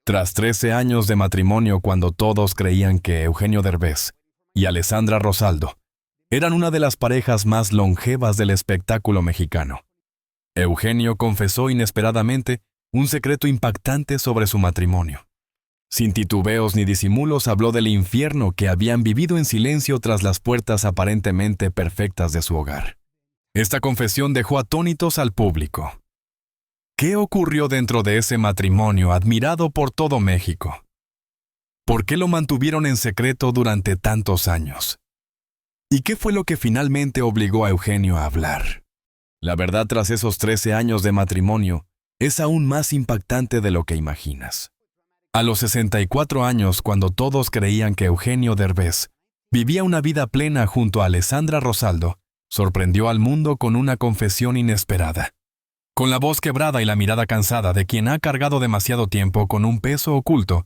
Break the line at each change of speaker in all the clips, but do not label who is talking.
Tras 13 años de matrimonio, cuando todos creían que Eugenio Derbez y Alessandra Rosaldo eran una de las parejas más longevas del espectáculo mexicano, Eugenio confesó inesperadamente un secreto impactante sobre su matrimonio. Sin titubeos ni disimulos habló del infierno que habían vivido en silencio tras las puertas aparentemente perfectas de su hogar. Esta confesión dejó atónitos al público. ¿Qué ocurrió dentro de ese matrimonio admirado por todo México? ¿Por qué lo mantuvieron en secreto durante tantos años? ¿Y qué fue lo que finalmente obligó a Eugenio a hablar? La verdad, tras esos 13 años de matrimonio, es aún más impactante de lo que imaginas. A los 64 años, cuando todos creían que Eugenio Derbez vivía una vida plena junto a Alessandra Rosaldo, sorprendió al mundo con una confesión inesperada. Con la voz quebrada y la mirada cansada de quien ha cargado demasiado tiempo con un peso oculto,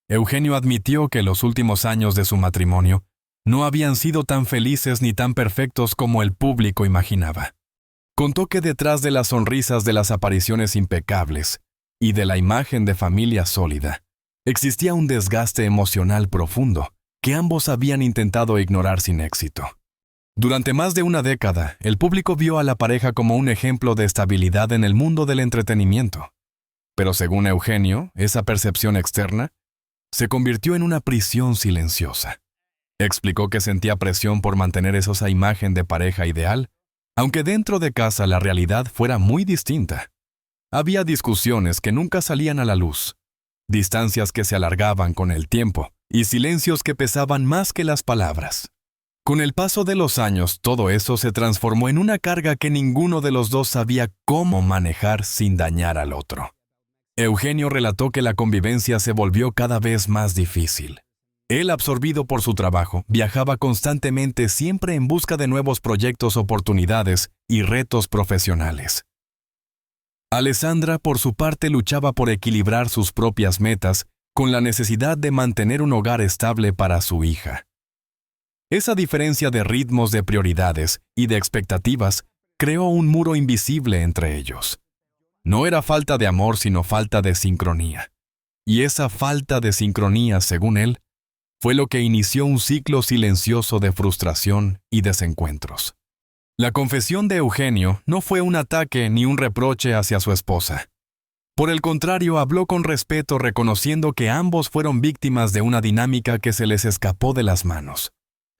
Eugenio admitió que los últimos años de su matrimonio no habían sido tan felices ni tan perfectos como el público imaginaba. Contó que detrás de las sonrisas de las apariciones impecables y de la imagen de familia sólida, existía un desgaste emocional profundo que ambos habían intentado ignorar sin éxito. Durante más de una década, el público vio a la pareja como un ejemplo de estabilidad en el mundo del entretenimiento. Pero según Eugenio, esa percepción externa se convirtió en una prisión silenciosa. Explicó que sentía presión por mantener esa imagen de pareja ideal, aunque dentro de casa la realidad fuera muy distinta. Había discusiones que nunca salían a la luz, distancias que se alargaban con el tiempo y silencios que pesaban más que las palabras. Con el paso de los años, todo eso se transformó en una carga que ninguno de los dos sabía cómo manejar sin dañar al otro. Eugenio relató que la convivencia se volvió cada vez más difícil. Él, absorbido por su trabajo, viajaba constantemente siempre en busca de nuevos proyectos, oportunidades y retos profesionales. Alessandra, por su parte, luchaba por equilibrar sus propias metas con la necesidad de mantener un hogar estable para su hija. Esa diferencia de ritmos, de prioridades y de expectativas creó un muro invisible entre ellos. No era falta de amor, sino falta de sincronía. Y esa falta de sincronía, según él, fue lo que inició un ciclo silencioso de frustración y desencuentros. La confesión de Eugenio no fue un ataque ni un reproche hacia su esposa. Por el contrario, habló con respeto, reconociendo que ambos fueron víctimas de una dinámica que se les escapó de las manos.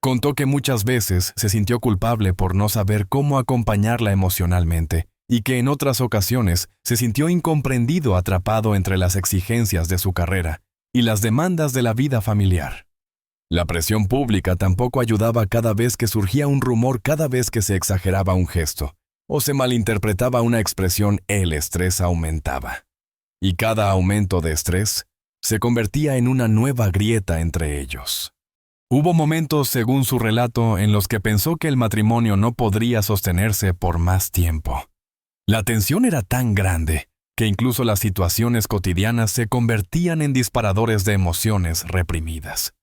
Contó que muchas veces se sintió culpable por no saber cómo acompañarla emocionalmente y que en otras ocasiones se sintió incomprendido, atrapado entre las exigencias de su carrera y las demandas de la vida familiar. La presión pública tampoco ayudaba cada vez que surgía un rumor, cada vez que se exageraba un gesto o se malinterpretaba una expresión, el estrés aumentaba. Y cada aumento de estrés se convertía en una nueva grieta entre ellos. Hubo momentos, según su relato, en los que pensó que el matrimonio no podría sostenerse por más tiempo. La tensión era tan grande que incluso las situaciones cotidianas se convertían en disparadores de emociones reprimidas.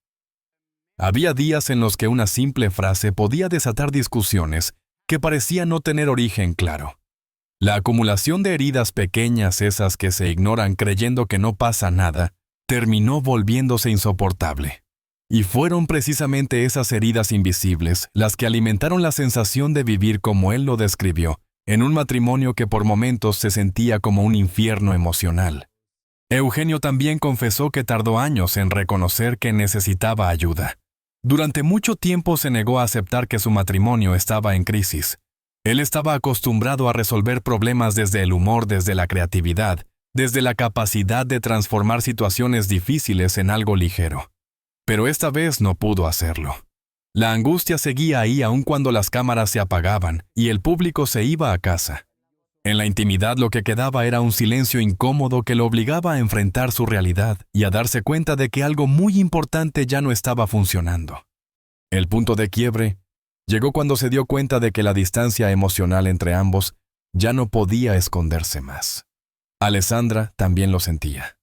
Había días en los que una simple frase podía desatar discusiones que parecían no tener origen claro. La acumulación de heridas pequeñas, esas que se ignoran creyendo que no pasa nada, terminó volviéndose insoportable. Y fueron precisamente esas heridas invisibles las que alimentaron la sensación de vivir, como él lo describió, en un matrimonio que por momentos se sentía como un infierno emocional. Eugenio también confesó que tardó años en reconocer que necesitaba ayuda. Durante mucho tiempo se negó a aceptar que su matrimonio estaba en crisis. Él estaba acostumbrado a resolver problemas desde el humor, desde la creatividad, desde la capacidad de transformar situaciones difíciles en algo ligero. Pero esta vez no pudo hacerlo. La angustia seguía ahí aun cuando las cámaras se apagaban y el público se iba a casa. En la intimidad lo que quedaba era un silencio incómodo que lo obligaba a enfrentar su realidad y a darse cuenta de que algo muy importante ya no estaba funcionando. El punto de quiebre llegó cuando se dio cuenta de que la distancia emocional entre ambos ya no podía esconderse más. Alessandra también lo sentía.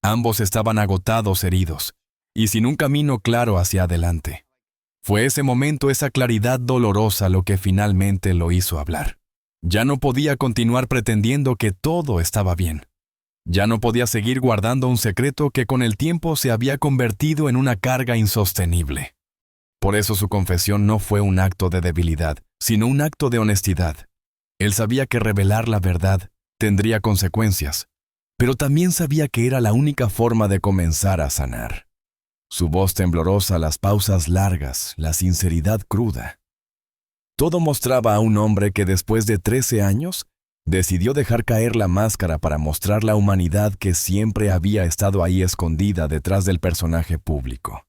Ambos estaban agotados, heridos, y sin un camino claro hacia adelante. Fue ese momento, esa claridad dolorosa, lo que finalmente lo hizo hablar. Ya no podía continuar pretendiendo que todo estaba bien. Ya no podía seguir guardando un secreto que con el tiempo se había convertido en una carga insostenible. Por eso su confesión no fue un acto de debilidad, sino un acto de honestidad. Él sabía que revelar la verdad tendría consecuencias, pero también sabía que era la única forma de comenzar a sanar. Su voz temblorosa, las pausas largas, la sinceridad cruda. Todo mostraba a un hombre que después de 13 años decidió dejar caer la máscara para mostrar la humanidad que siempre había estado ahí escondida detrás del personaje público.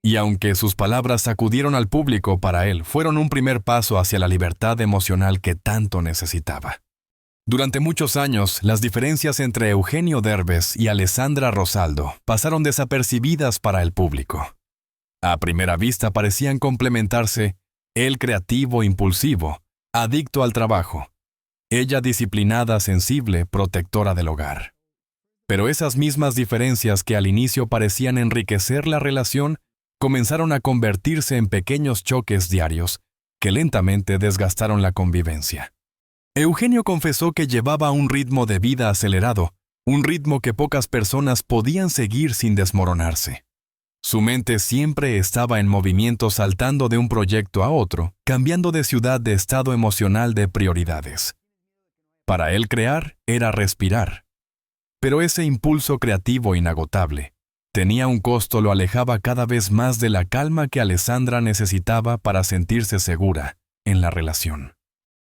Y aunque sus palabras sacudieron al público, para él fueron un primer paso hacia la libertad emocional que tanto necesitaba. Durante muchos años, las diferencias entre Eugenio Derbez y Alessandra Rosaldo pasaron desapercibidas para el público. A primera vista parecían complementarse, él creativo, impulsivo, adicto al trabajo, ella disciplinada, sensible, protectora del hogar. Pero esas mismas diferencias que al inicio parecían enriquecer la relación, comenzaron a convertirse en pequeños choques diarios que lentamente desgastaron la convivencia. Eugenio confesó que llevaba un ritmo de vida acelerado, un ritmo que pocas personas podían seguir sin desmoronarse. Su mente siempre estaba en movimiento, saltando de un proyecto a otro, cambiando de ciudad, de estado emocional, de prioridades. Para él crear era respirar. Pero ese impulso creativo inagotable tenía un costo, lo alejaba cada vez más de la calma que Alessandra necesitaba para sentirse segura en la relación.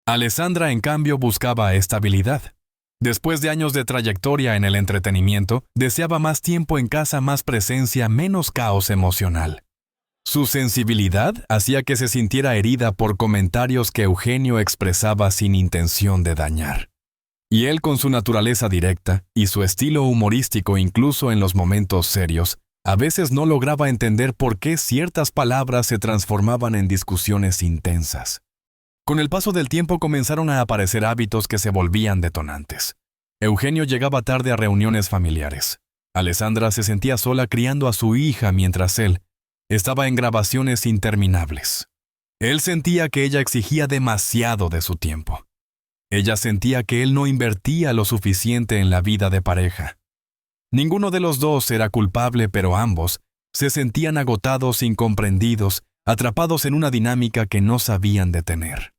Alessandra, en cambio, buscaba estabilidad. Después de años de trayectoria en el entretenimiento, deseaba más tiempo en casa, más presencia, menos caos emocional. Su sensibilidad hacía que se sintiera herida por comentarios que Eugenio expresaba sin intención de dañar. Y él, con su naturaleza directa y su estilo humorístico incluso en los momentos serios, a veces no lograba entender por qué ciertas palabras se transformaban en discusiones intensas. Con el paso del tiempo comenzaron a aparecer hábitos que se volvían detonantes. Eugenio llegaba tarde a reuniones familiares. Alessandra se sentía sola criando a su hija mientras él estaba en grabaciones interminables. Él sentía que ella exigía demasiado de su tiempo. Ella sentía que él no invertía lo suficiente en la vida de pareja. Ninguno de los dos era culpable, pero ambos se sentían agotados, incomprendidos, atrapados en una dinámica que no sabían detener.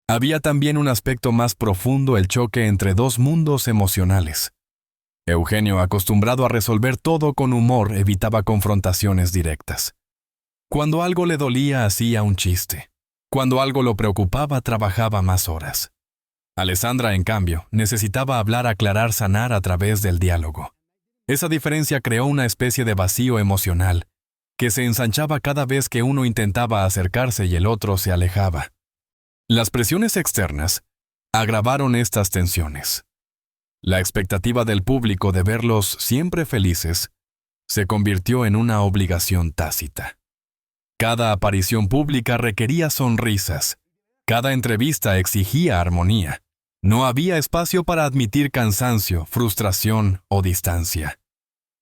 Había también un aspecto más profundo, el choque entre dos mundos emocionales. Eugenio, acostumbrado a resolver todo con humor, evitaba confrontaciones directas. Cuando algo le dolía, hacía un chiste. Cuando algo lo preocupaba, trabajaba más horas. Alessandra, en cambio, necesitaba hablar, aclarar, sanar a través del diálogo. Esa diferencia creó una especie de vacío emocional, que se ensanchaba cada vez que uno intentaba acercarse y el otro se alejaba. Las presiones externas agravaron estas tensiones. La expectativa del público de verlos siempre felices se convirtió en una obligación tácita. Cada aparición pública requería sonrisas. Cada entrevista exigía armonía. No había espacio para admitir cansancio, frustración o distancia.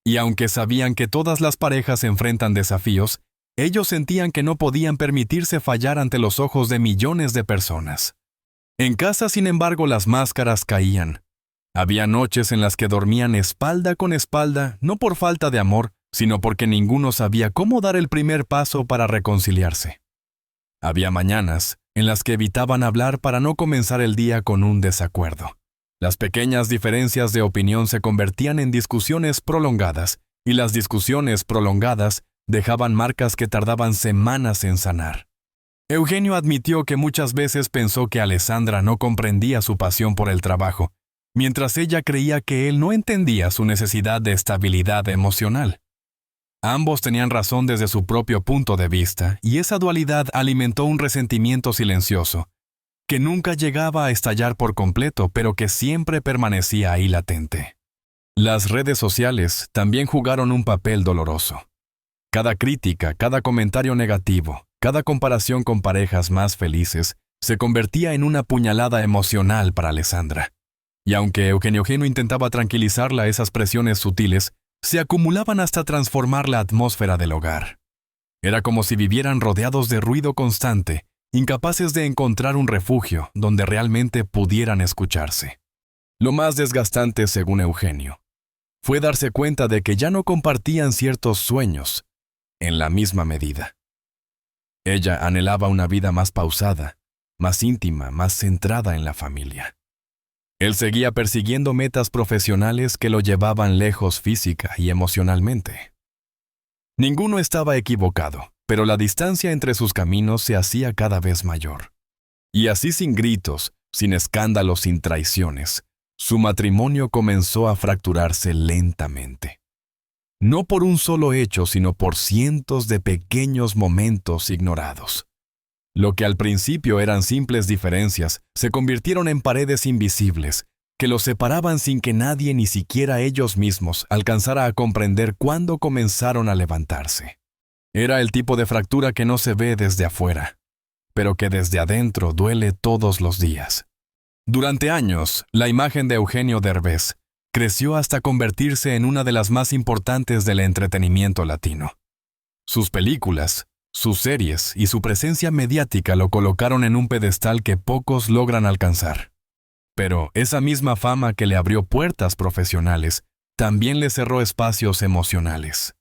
Y aunque sabían que todas las parejas enfrentan desafíos, ellos sentían que no podían permitirse fallar ante los ojos de millones de personas. En casa, sin embargo, las máscaras caían. Había noches en las que dormían espalda con espalda, no por falta de amor, sino porque ninguno sabía cómo dar el primer paso para reconciliarse. Había mañanas en las que evitaban hablar para no comenzar el día con un desacuerdo. Las pequeñas diferencias de opinión se convertían en discusiones prolongadas, y las discusiones prolongadas dejaban marcas que tardaban semanas en sanar. Eugenio admitió que muchas veces pensó que Alessandra no comprendía su pasión por el trabajo, mientras ella creía que él no entendía su necesidad de estabilidad emocional. Ambos tenían razón desde su propio punto de vista, y esa dualidad alimentó un resentimiento silencioso, que nunca llegaba a estallar por completo, pero que siempre permanecía ahí latente. Las redes sociales también jugaron un papel doloroso. Cada crítica, cada comentario negativo, cada comparación con parejas más felices, se convertía en una puñalada emocional para Alessandra. Y aunque Eugenio intentaba tranquilizarla, esas presiones sutiles se acumulaban hasta transformar la atmósfera del hogar. Era como si vivieran rodeados de ruido constante, incapaces de encontrar un refugio donde realmente pudieran escucharse. Lo más desgastante, según Eugenio, fue darse cuenta de que ya no compartían ciertos sueños en la misma medida. Ella anhelaba una vida más pausada, más íntima, más centrada en la familia. Él seguía persiguiendo metas profesionales que lo llevaban lejos física y emocionalmente. Ninguno estaba equivocado, pero la distancia entre sus caminos se hacía cada vez mayor. Y así, sin gritos, sin escándalos, sin traiciones, su matrimonio comenzó a fracturarse lentamente. No por un solo hecho, sino por cientos de pequeños momentos ignorados. Lo que al principio eran simples diferencias, se convirtieron en paredes invisibles, que los separaban sin que nadie, ni siquiera ellos mismos, alcanzara a comprender cuándo comenzaron a levantarse. Era el tipo de fractura que no se ve desde afuera, pero que desde adentro duele todos los días. Durante años, la imagen de Eugenio Derbez creció hasta convertirse en una de las más importantes del entretenimiento latino. Sus películas, sus series y su presencia mediática lo colocaron en un pedestal que pocos logran alcanzar. Pero esa misma fama que le abrió puertas profesionales, también le cerró espacios emocionales.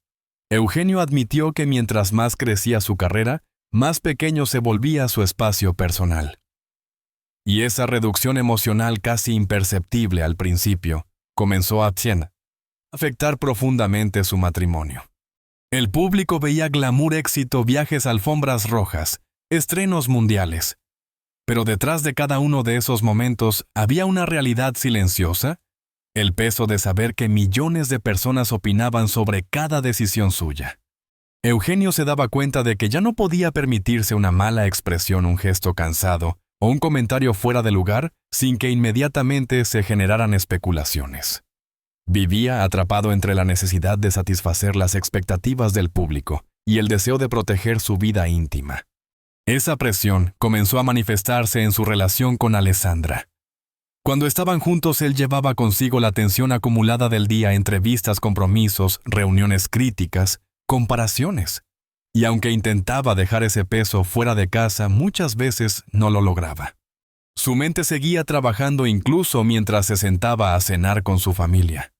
Eugenio admitió que mientras más crecía su carrera, más pequeño se volvía su espacio personal. Y esa reducción emocional casi imperceptible al principio comenzó a afectar profundamente su matrimonio. El público veía glamour, éxito, viajes a alfombras rojas, estrenos mundiales. Pero detrás de cada uno de esos momentos había una realidad silenciosa, el peso de saber que millones de personas opinaban sobre cada decisión suya. Eugenio se daba cuenta de que ya no podía permitirse una mala expresión, un gesto cansado o un comentario fuera de lugar sin que inmediatamente se generaran especulaciones. Vivía atrapado entre la necesidad de satisfacer las expectativas del público y el deseo de proteger su vida íntima. Esa presión comenzó a manifestarse en su relación con Alessandra. Cuando estaban juntos, él llevaba consigo la tensión acumulada del día, entrevistas, compromisos, reuniones críticas, comparaciones. Y aunque intentaba dejar ese peso fuera de casa, muchas veces no lo lograba. Su mente seguía trabajando incluso mientras se sentaba a cenar con su familia.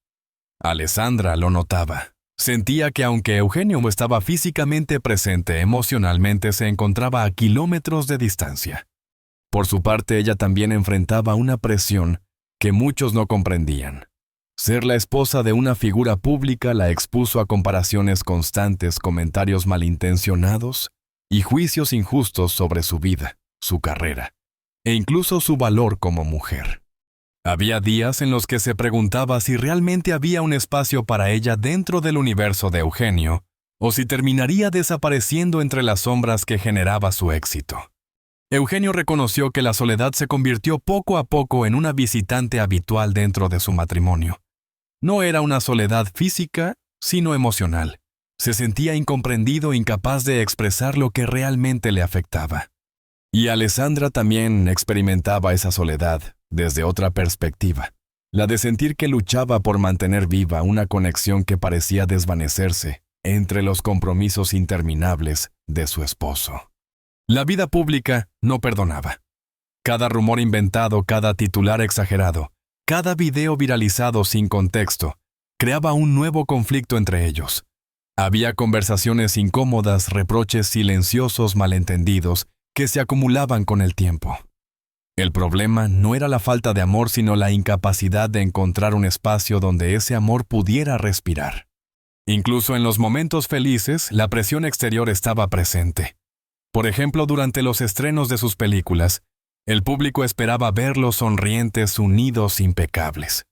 Alessandra lo notaba. Sentía que aunque Eugenio estaba físicamente presente, emocionalmente se encontraba a kilómetros de distancia. Por su parte, ella también enfrentaba una presión que muchos no comprendían. Ser la esposa de una figura pública la expuso a comparaciones constantes, comentarios malintencionados y juicios injustos sobre su vida, su carrera, e incluso su valor como mujer. Había días en los que se preguntaba si realmente había un espacio para ella dentro del universo de Eugenio, o si terminaría desapareciendo entre las sombras que generaba su éxito. Eugenio reconoció que la soledad se convirtió poco a poco en una visitante habitual dentro de su matrimonio. No era una soledad física, sino emocional. Se sentía incomprendido, incapaz de expresar lo que realmente le afectaba. Y Alessandra también experimentaba esa soledad desde otra perspectiva, la de sentir que luchaba por mantener viva una conexión que parecía desvanecerse entre los compromisos interminables de su esposo. La vida pública no perdonaba. Cada rumor inventado, cada titular exagerado, cada video viralizado sin contexto, creaba un nuevo conflicto entre ellos. Había conversaciones incómodas, reproches silenciosos, malentendidos, que se acumulaban con el tiempo. El problema no era la falta de amor, sino la incapacidad de encontrar un espacio donde ese amor pudiera respirar. Incluso en los momentos felices, la presión exterior estaba presente. Por ejemplo, durante los estrenos de sus películas, el público esperaba verlos sonrientes, unidos, impecables.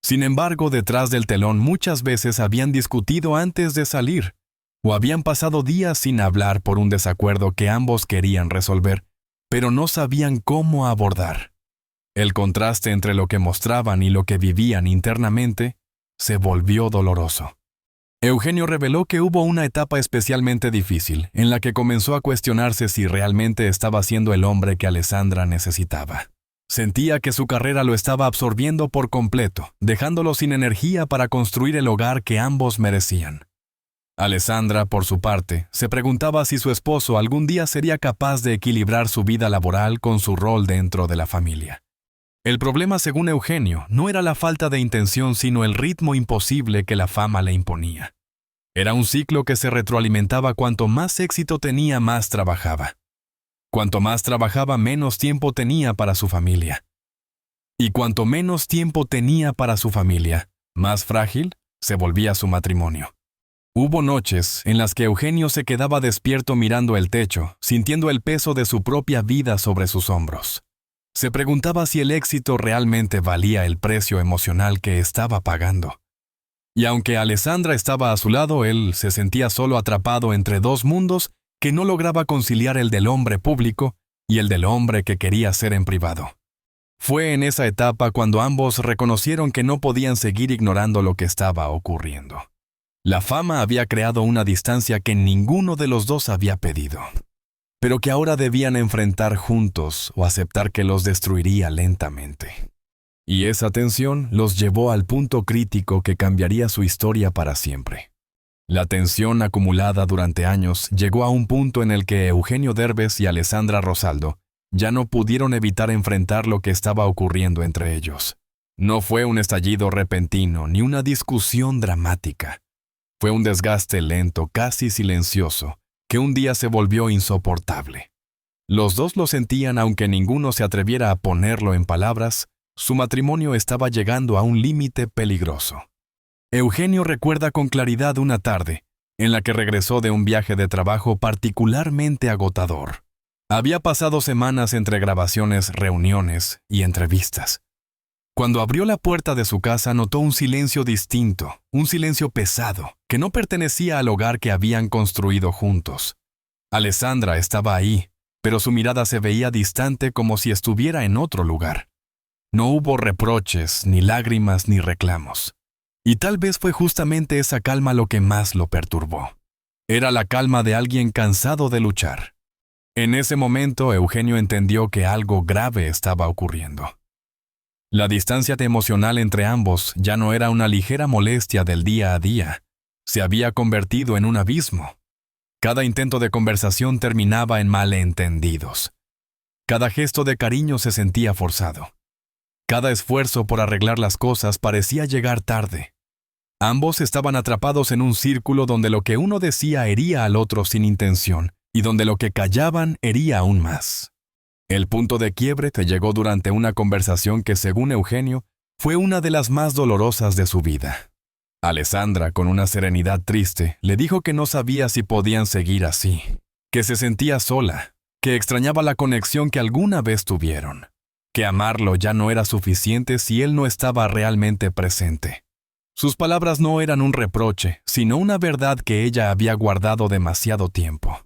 Sin embargo, detrás del telón muchas veces habían discutido antes de salir, o habían pasado días sin hablar por un desacuerdo que ambos querían resolver, pero no sabían cómo abordar. El contraste entre lo que mostraban y lo que vivían internamente se volvió doloroso. Eugenio reveló que hubo una etapa especialmente difícil, en la que comenzó a cuestionarse si realmente estaba siendo el hombre que Alessandra necesitaba. Sentía que su carrera lo estaba absorbiendo por completo, dejándolo sin energía para construir el hogar que ambos merecían. Alessandra, por su parte, se preguntaba si su esposo algún día sería capaz de equilibrar su vida laboral con su rol dentro de la familia. El problema, según Eugenio, no era la falta de intención, sino el ritmo imposible que la fama le imponía. Era un ciclo que se retroalimentaba: cuanto más éxito tenía, más trabajaba. Cuanto más trabajaba, menos tiempo tenía para su familia. Y cuanto menos tiempo tenía para su familia, más frágil se volvía su matrimonio. Hubo noches en las que Eugenio se quedaba despierto mirando el techo, sintiendo el peso de su propia vida sobre sus hombros. Se preguntaba si el éxito realmente valía el precio emocional que estaba pagando. Y aunque Alessandra estaba a su lado, él se sentía solo, atrapado entre dos mundos que no lograba conciliar: el del hombre público y el del hombre que quería ser en privado. Fue en esa etapa cuando ambos reconocieron que no podían seguir ignorando lo que estaba ocurriendo. La fama había creado una distancia que ninguno de los dos había pedido, pero que ahora debían enfrentar juntos o aceptar que los destruiría lentamente. Y esa tensión los llevó al punto crítico que cambiaría su historia para siempre. La tensión acumulada durante años llegó a un punto en el que Eugenio Derbez y Alessandra Rosaldo ya no pudieron evitar enfrentar lo que estaba ocurriendo entre ellos. No fue un estallido repentino ni una discusión dramática. Fue un desgaste lento, casi silencioso, que un día se volvió insoportable. Los dos lo sentían, aunque ninguno se atreviera a ponerlo en palabras. Su matrimonio estaba llegando a un límite peligroso. Eugenio recuerda con claridad una tarde en la que regresó de un viaje de trabajo particularmente agotador. Había pasado semanas entre grabaciones, reuniones y entrevistas. Cuando abrió la puerta de su casa, notó un silencio distinto, un silencio pesado, que no pertenecía al hogar que habían construido juntos. Alessandra estaba ahí, pero su mirada se veía distante, como si estuviera en otro lugar. No hubo reproches, ni lágrimas, ni reclamos. Y tal vez fue justamente esa calma lo que más lo perturbó. Era la calma de alguien cansado de luchar. En ese momento, Eugenio entendió que algo grave estaba ocurriendo. La distancia emocional entre ambos ya no era una ligera molestia del día a día. Se había convertido en un abismo. Cada intento de conversación terminaba en malentendidos. Cada gesto de cariño se sentía forzado. Cada esfuerzo por arreglar las cosas parecía llegar tarde. Ambos estaban atrapados en un círculo donde lo que uno decía hería al otro sin intención, y donde lo que callaban hería aún más. El punto de quiebre llegó durante una conversación que, según Eugenio, fue una de las más dolorosas de su vida. Alessandra, con una serenidad triste, le dijo que no sabía si podían seguir así, que se sentía sola, que extrañaba la conexión que alguna vez tuvieron, que amarlo ya no era suficiente si él no estaba realmente presente. Sus palabras no eran un reproche, sino una verdad que ella había guardado demasiado tiempo.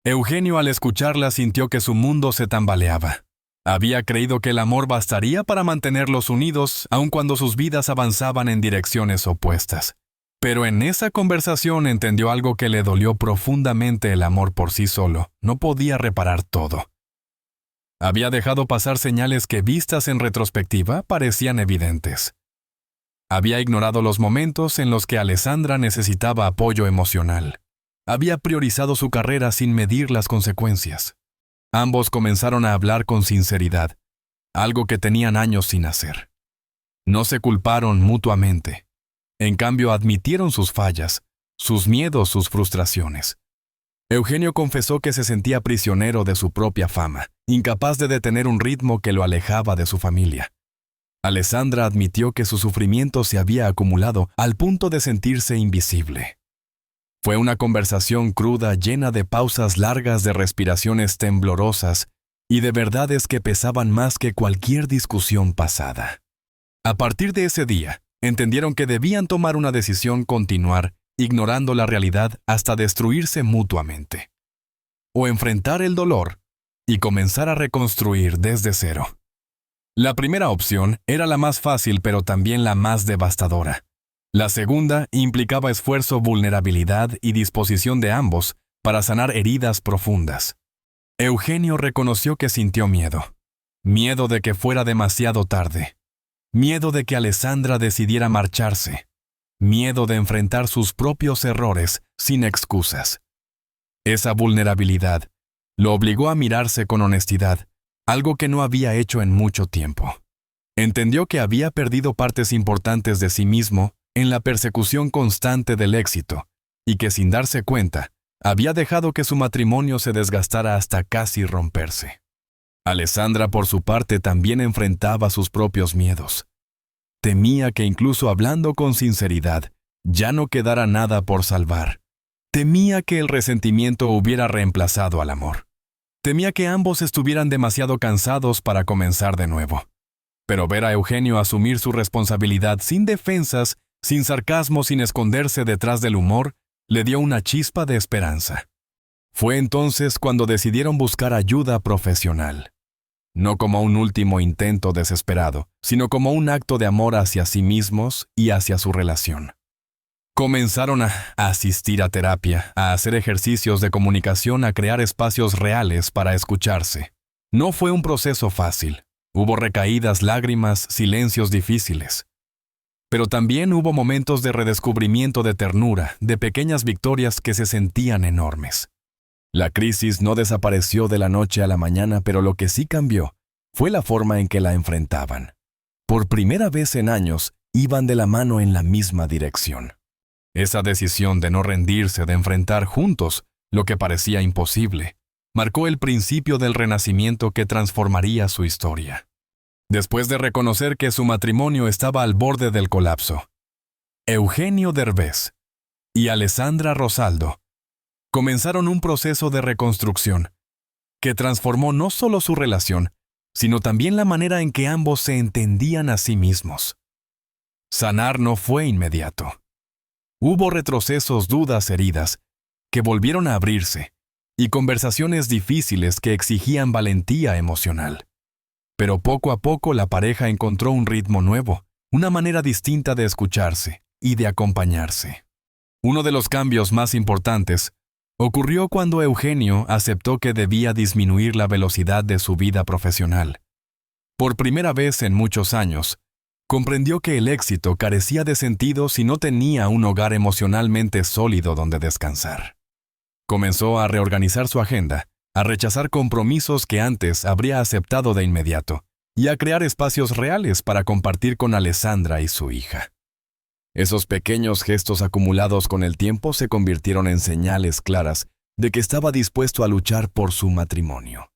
Eugenio, al escucharla, sintió que su mundo se tambaleaba. Había creído que el amor bastaría para mantenerlos unidos, aun cuando sus vidas avanzaban en direcciones opuestas. Pero en esa conversación entendió algo que le dolió profundamente: el amor por sí solo no podía reparar todo. Había dejado pasar señales que, vistas en retrospectiva, parecían evidentes. Había ignorado los momentos en los que Alessandra necesitaba apoyo emocional. Había priorizado su carrera sin medir las consecuencias. Ambos comenzaron a hablar con sinceridad, algo que tenían años sin hacer. No se culparon mutuamente. En cambio, admitieron sus fallas, sus miedos, sus frustraciones. Eugenio confesó que se sentía prisionero de su propia fama, incapaz de detener un ritmo que lo alejaba de su familia. Alessandra admitió que su sufrimiento se había acumulado al punto de sentirse invisible. Fue una conversación cruda, llena de pausas largas, de respiraciones temblorosas y de verdades que pesaban más que cualquier discusión pasada. A partir de ese día, entendieron que debían tomar una decisión: continuar ignorando la realidad hasta destruirse mutuamente, o enfrentar el dolor y comenzar a reconstruir desde cero. La primera opción era la más fácil, pero también la más devastadora. La segunda implicaba esfuerzo, vulnerabilidad y disposición de ambos para sanar heridas profundas. Eugenio reconoció que sintió miedo. Miedo de que fuera demasiado tarde. Miedo de que Alessandra decidiera marcharse. Miedo de enfrentar sus propios errores sin excusas. Esa vulnerabilidad lo obligó a mirarse con honestidad, algo que no había hecho en mucho tiempo. Entendió que había perdido partes importantes de sí mismo en la persecución constante del éxito y que sin darse cuenta, había dejado que su matrimonio se desgastara hasta casi romperse. Alessandra, por su parte, también enfrentaba sus propios miedos. Temía que incluso hablando con sinceridad, ya no quedara nada por salvar. Temía que el resentimiento hubiera reemplazado al amor. Temía que ambos estuvieran demasiado cansados para comenzar de nuevo. Pero ver a Eugenio asumir su responsabilidad sin defensas, sin sarcasmo, sin esconderse detrás del humor, le dio una chispa de esperanza. Fue entonces cuando decidieron buscar ayuda profesional. No como un último intento desesperado, sino como un acto de amor hacia sí mismos y hacia su relación. Comenzaron a asistir a terapia, a hacer ejercicios de comunicación, a crear espacios reales para escucharse. No fue un proceso fácil. Hubo recaídas, lágrimas, silencios difíciles. Pero también hubo momentos de redescubrimiento de ternura, de pequeñas victorias que se sentían enormes. La crisis no desapareció de la noche a la mañana, pero lo que sí cambió fue la forma en que la enfrentaban. Por primera vez en años, iban de la mano en la misma dirección. Esa decisión de no rendirse, de enfrentar juntos lo que parecía imposible, marcó el principio del renacimiento que transformaría su historia. Después de reconocer que su matrimonio estaba al borde del colapso, Eugenio Derbez y Alessandra Rosaldo comenzaron un proceso de reconstrucción que transformó no solo su relación, sino también la manera en que ambos se entendían a sí mismos. Sanar no fue inmediato. Hubo retrocesos, dudas, heridas, que volvieron a abrirse, y conversaciones difíciles que exigían valentía emocional. Pero poco a poco la pareja encontró un ritmo nuevo, una manera distinta de escucharse y de acompañarse. Uno de los cambios más importantes ocurrió cuando Eugenio aceptó que debía disminuir la velocidad de su vida profesional. Por primera vez en muchos años, comprendió que el éxito carecía de sentido si no tenía un hogar emocionalmente sólido donde descansar. Comenzó a reorganizar su agenda, a rechazar compromisos que antes habría aceptado de inmediato y a crear espacios reales para compartir con Alessandra y su hija. Esos pequeños gestos acumulados con el tiempo se convirtieron en señales claras de que estaba dispuesto a luchar por su matrimonio.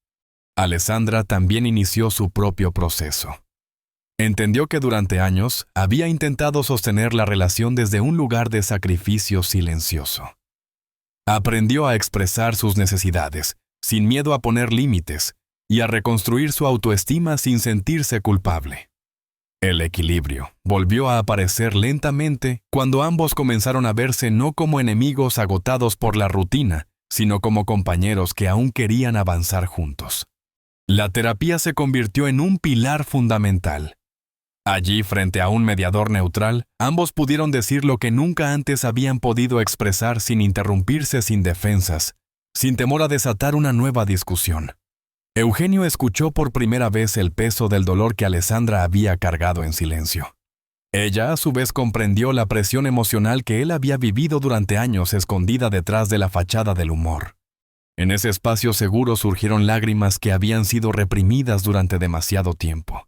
Alessandra también inició su propio proceso. Entendió que durante años había intentado sostener la relación desde un lugar de sacrificio silencioso. Aprendió a expresar sus necesidades, sin miedo a poner límites, y a reconstruir su autoestima sin sentirse culpable. El equilibrio volvió a aparecer lentamente cuando ambos comenzaron a verse no como enemigos agotados por la rutina, sino como compañeros que aún querían avanzar juntos. La terapia se convirtió en un pilar fundamental. Allí, frente a un mediador neutral, ambos pudieron decir lo que nunca antes habían podido expresar sin interrumpirse, sin defensas, sin temor a desatar una nueva discusión. Eugenio escuchó por primera vez el peso del dolor que Alessandra había cargado en silencio. Ella, a su vez, comprendió la presión emocional que él había vivido durante años escondida detrás de la fachada del humor. En ese espacio seguro surgieron lágrimas que habían sido reprimidas durante demasiado tiempo.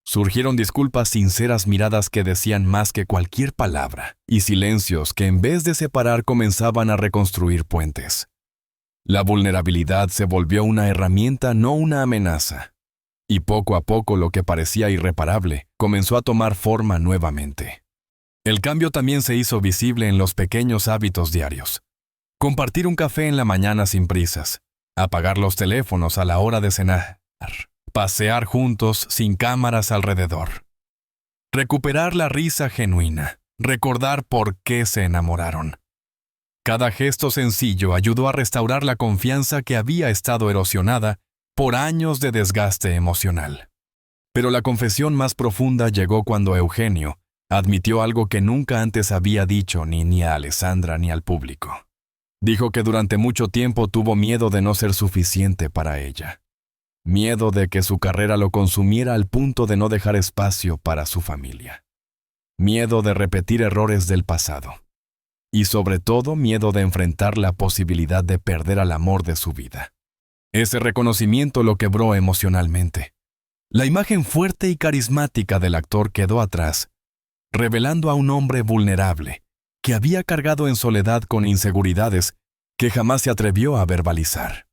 Surgieron disculpas sinceras, miradas que decían más que cualquier palabra, y silencios que en vez de separar comenzaban a reconstruir puentes. La vulnerabilidad se volvió una herramienta, no una amenaza. Y poco a poco lo que parecía irreparable comenzó a tomar forma nuevamente. El cambio también se hizo visible en los pequeños hábitos diarios. Compartir un café en la mañana sin prisas, apagar los teléfonos a la hora de cenar, pasear juntos sin cámaras alrededor. Recuperar la risa genuina, recordar por qué se enamoraron. Cada gesto sencillo ayudó a restaurar la confianza que había estado erosionada por años de desgaste emocional. Pero la confesión más profunda llegó cuando Eugenio admitió algo que nunca antes había dicho ni a Alessandra ni al público. Dijo que durante mucho tiempo tuvo miedo de no ser suficiente para ella. Miedo de que su carrera lo consumiera al punto de no dejar espacio para su familia. Miedo de repetir errores del pasado. Y sobre todo, miedo de enfrentar la posibilidad de perder al amor de su vida. Ese reconocimiento lo quebró emocionalmente. La imagen fuerte y carismática del actor quedó atrás, revelando a un hombre vulnerable, que había cargado en soledad con inseguridades que jamás se atrevió a verbalizar.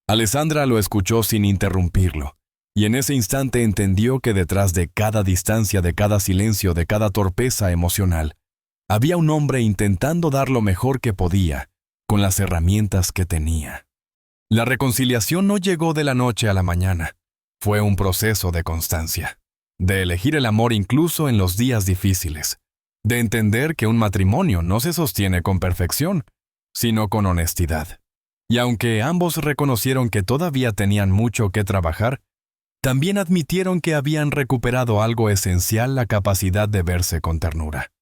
Alessandra lo escuchó sin interrumpirlo, y en ese instante entendió que detrás de cada distancia, de cada silencio, de cada torpeza emocional, había un hombre intentando dar lo mejor que podía, con las herramientas que tenía. La reconciliación no llegó de la noche a la mañana. Fue un proceso de constancia, de elegir el amor incluso en los días difíciles, de entender que un matrimonio no se sostiene con perfección, sino con honestidad. Y aunque ambos reconocieron que todavía tenían mucho que trabajar, también admitieron que habían recuperado algo esencial, la capacidad de verse con ternura.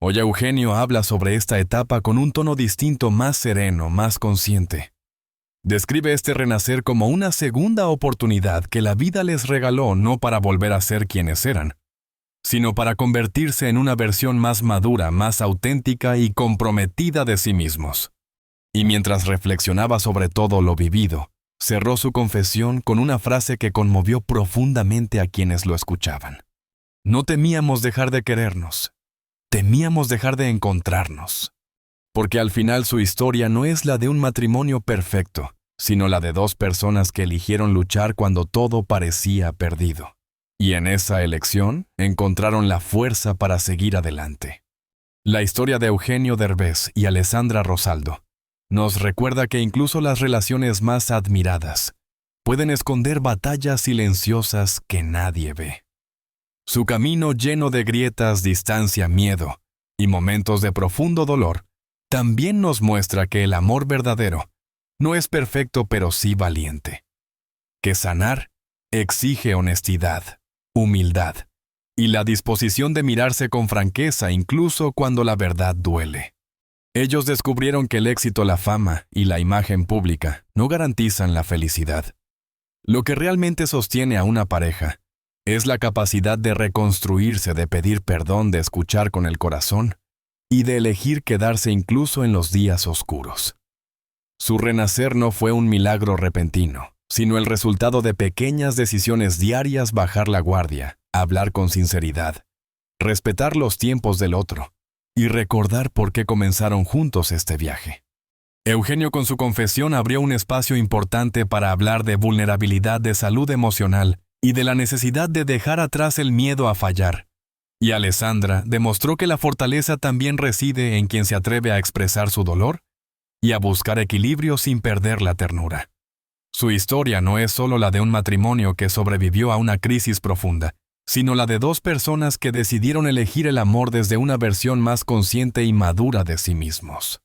Hoy Eugenio habla sobre esta etapa con un tono distinto, más sereno, más consciente. Describe este renacer como una segunda oportunidad que la vida les regaló no para volver a ser quienes eran, sino para convertirse en una versión más madura, más auténtica y comprometida de sí mismos. Y mientras reflexionaba sobre todo lo vivido, cerró su confesión con una frase que conmovió profundamente a quienes lo escuchaban. No temíamos dejar de querernos, temíamos dejar de encontrarnos. Porque al final su historia no es la de un matrimonio perfecto, sino la de dos personas que eligieron luchar cuando todo parecía perdido. Y en esa elección encontraron la fuerza para seguir adelante. La historia de Eugenio Derbez y Alessandra Rosaldo nos recuerda que incluso las relaciones más admiradas pueden esconder batallas silenciosas que nadie ve. Su camino lleno de grietas, distancia, miedo y momentos de profundo dolor también nos muestra que el amor verdadero no es perfecto pero sí valiente. Que sanar exige honestidad, humildad y la disposición de mirarse con franqueza incluso cuando la verdad duele. Ellos descubrieron que el éxito, la fama y la imagen pública no garantizan la felicidad. Lo que realmente sostiene a una pareja es la capacidad de reconstruirse, de pedir perdón, de escuchar con el corazón y de elegir quedarse incluso en los días oscuros. Su renacer no fue un milagro repentino, sino el resultado de pequeñas decisiones diarias: bajar la guardia, hablar con sinceridad, respetar los tiempos del otro y recordar por qué comenzaron juntos este viaje. Eugenio con su confesión abrió un espacio importante para hablar de vulnerabilidad, de salud emocional y de la necesidad de dejar atrás el miedo a fallar. Y Alessandra demostró que la fortaleza también reside en quien se atreve a expresar su dolor y a buscar equilibrio sin perder la ternura. Su historia no es solo la de un matrimonio que sobrevivió a una crisis profunda, sino la de dos personas que decidieron elegir el amor desde una versión más consciente y madura de sí mismos.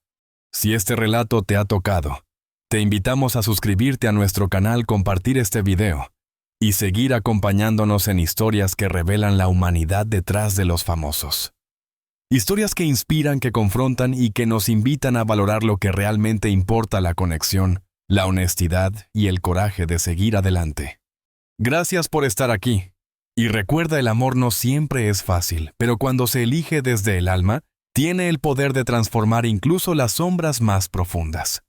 Si este relato te ha tocado, te invitamos a suscribirte a nuestro canal, compartir este video y seguir acompañándonos en historias que revelan la humanidad detrás de los famosos. Historias que inspiran, que confrontan y que nos invitan a valorar lo que realmente importa: la conexión, la honestidad y el coraje de seguir adelante. Gracias por estar aquí. Y recuerda, el amor no siempre es fácil, pero cuando se elige desde el alma, tiene el poder de transformar incluso las sombras más profundas.